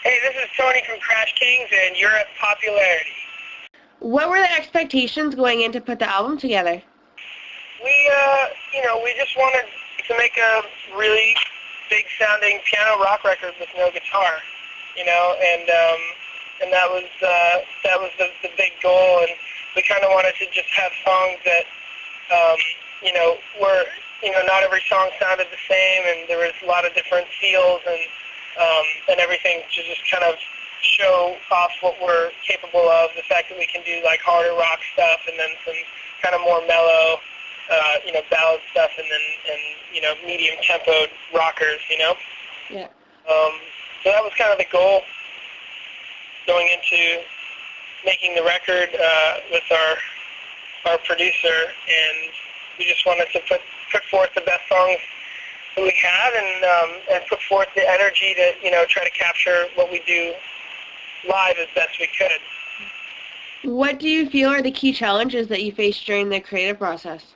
Hey, this is Tony from Crash Kings, and you're at Popularity. What were the expectations going in to put the album together? We just wanted to make a really big-sounding piano rock record with no guitar, and that was the big goal, and we kind of wanted to just have songs that, were, not every song sounded the same, and there was a lot of different feels and everything to just kind of show off what we're capable of, the fact that we can do like harder rock stuff and then some kind of more mellow, ballad stuff and medium tempoed rockers. Yeah. So that was kind of the goal going into making the record with our producer, and we just wanted to put forth the best songs that we had and put forth the energy to, try to capture what we do live as best we could. What do you feel are the key challenges that you faced during the creative process?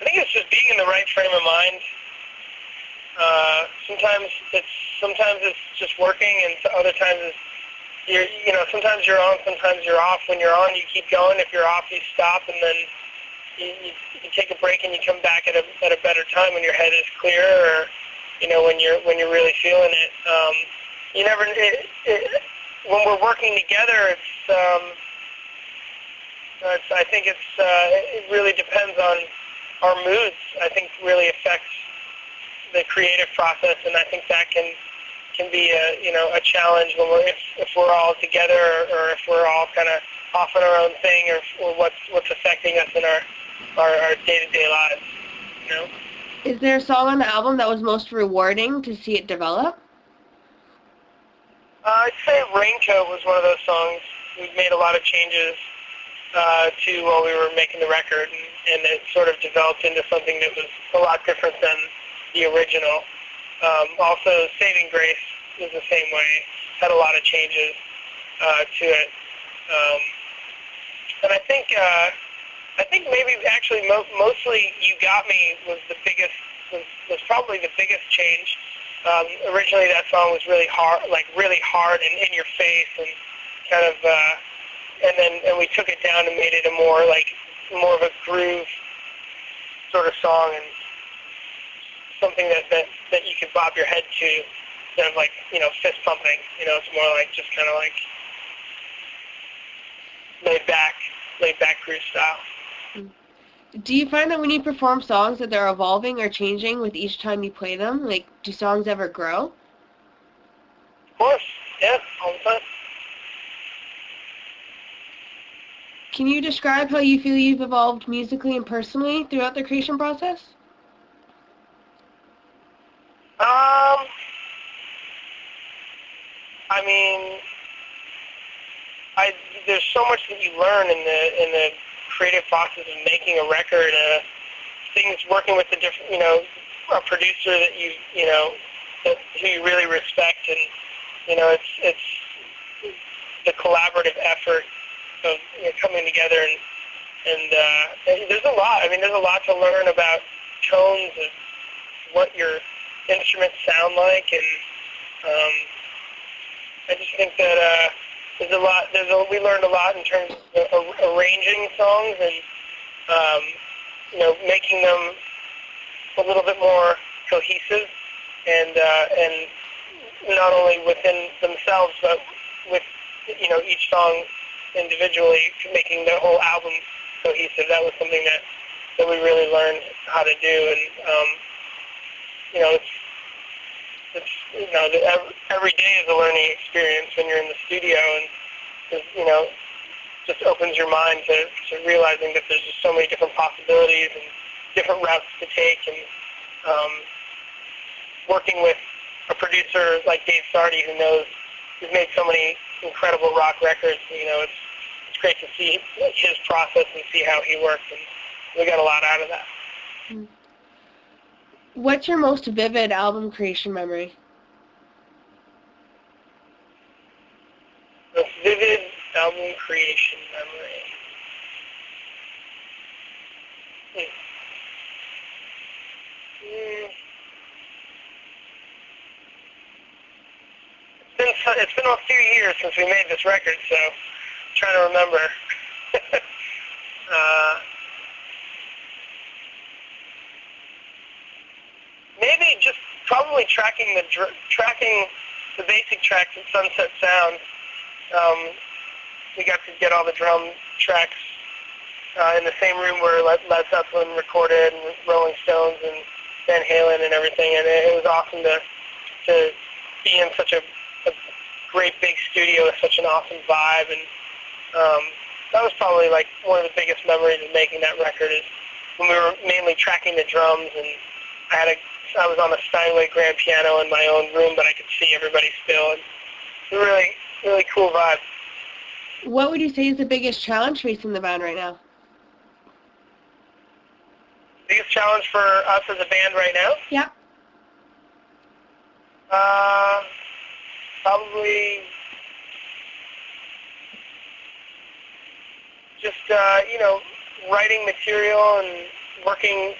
I think it's just being in the right frame of mind. Sometimes it's just working, and other times it's sometimes you're on, sometimes you're off. When you're on, you keep going. If you're off, you stop, and then you take a break and you come back at a better time when your head is clear, or when you're really feeling it. When we're working together, I think it really depends on our moods. I think really affects the creative process, and I think that can be a challenge when if we're all together, or if we're all kind of off on our own thing, or what's affecting us in our day-to-day lives. Is there a song on the album that was most rewarding to see it develop? I'd say Raincoat was one of those songs. We made a lot of changes to while we were making the record, and it sort of developed into something that was a lot different than the original. Also, Saving Grace was the same way, had a lot of changes to it. And I think maybe actually mostly You Got Me was probably the biggest change. Originally that song was really hard and in your face, and kind of and we took it down and made it more of a groove sort of song, and something that you could bob your head to instead of fist pumping. It's more like just kind of like laid back cruise style. Do you find that when you perform songs that they're evolving or changing with each time you play them? Like, do songs ever grow? Of course, yeah, all the time. Can you describe how you feel you've evolved musically and personally throughout the creation process? I mean, there's so much that you learn in the creative process of making a record. Things working with the different, a producer that who you really respect, and it's the collaborative effort of coming together, and there's a lot. I mean, there's a lot to learn about tones and what your instruments sound like, and I just think that there's a lot. We learned a lot in terms of arranging songs and making them a little bit more cohesive, and not only within themselves, but with each song individually, making the whole album cohesive. That was something that we really learned how to do, and every day is a learning experience when you're in the studio, and just opens your mind to realizing that there's just so many different possibilities and different routes to take, and working with a producer like Dave Sardy, who's made so many incredible rock records. It's great to see his process and see how he works, and we got a lot out of that. What's your most vivid album creation memory? Most vivid album creation memory. it's been a few years since we made this record, so I'm trying to remember. Maybe just probably tracking the basic tracks at Sunset Sound. We got to get all the drum tracks in the same room where Led Zeppelin recorded, and Rolling Stones and Van Halen and everything, and it was awesome to be in such a great big studio with such an awesome vibe, and that was probably like one of the biggest memories of making that record is when we were mainly tracking the drums, and I was on a Steinway grand piano in my own room, but I could see everybody still, and it was a really, really cool vibe. What would you say is the biggest challenge facing the band right now? Biggest challenge for us as a band right now? Yeah. Probably just, writing material and working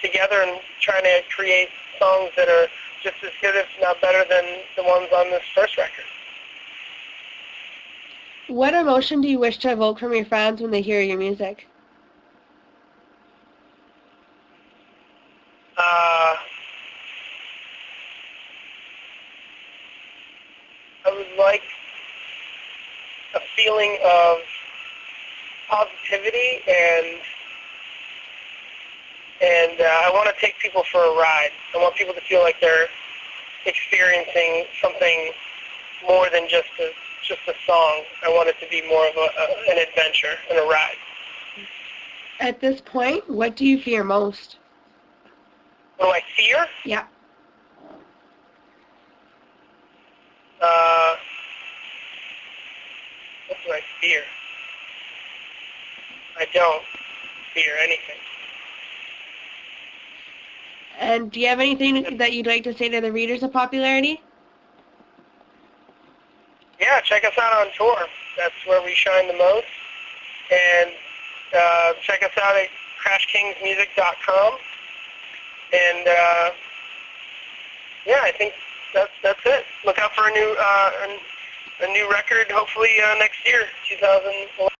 together and trying to create songs that are just as good, if not better, than the ones on this first record. What emotion do you wish to evoke from your fans when they hear your music? I would like a feeling of positivity, and I want to take people for a ride. I want people to feel like they're experiencing something more than just a song. I want it to be more of an adventure and a ride. At this point, what do you fear most? What do I fear? Yeah. What do I fear? I don't fear anything. And do you have anything that you'd like to say to the Readers of Popularity? Yeah, check us out on tour. That's where we shine the most. And check us out at crashkingsmusic.com. And yeah, I think that's it. Look out for a new record, hopefully next year, 2011.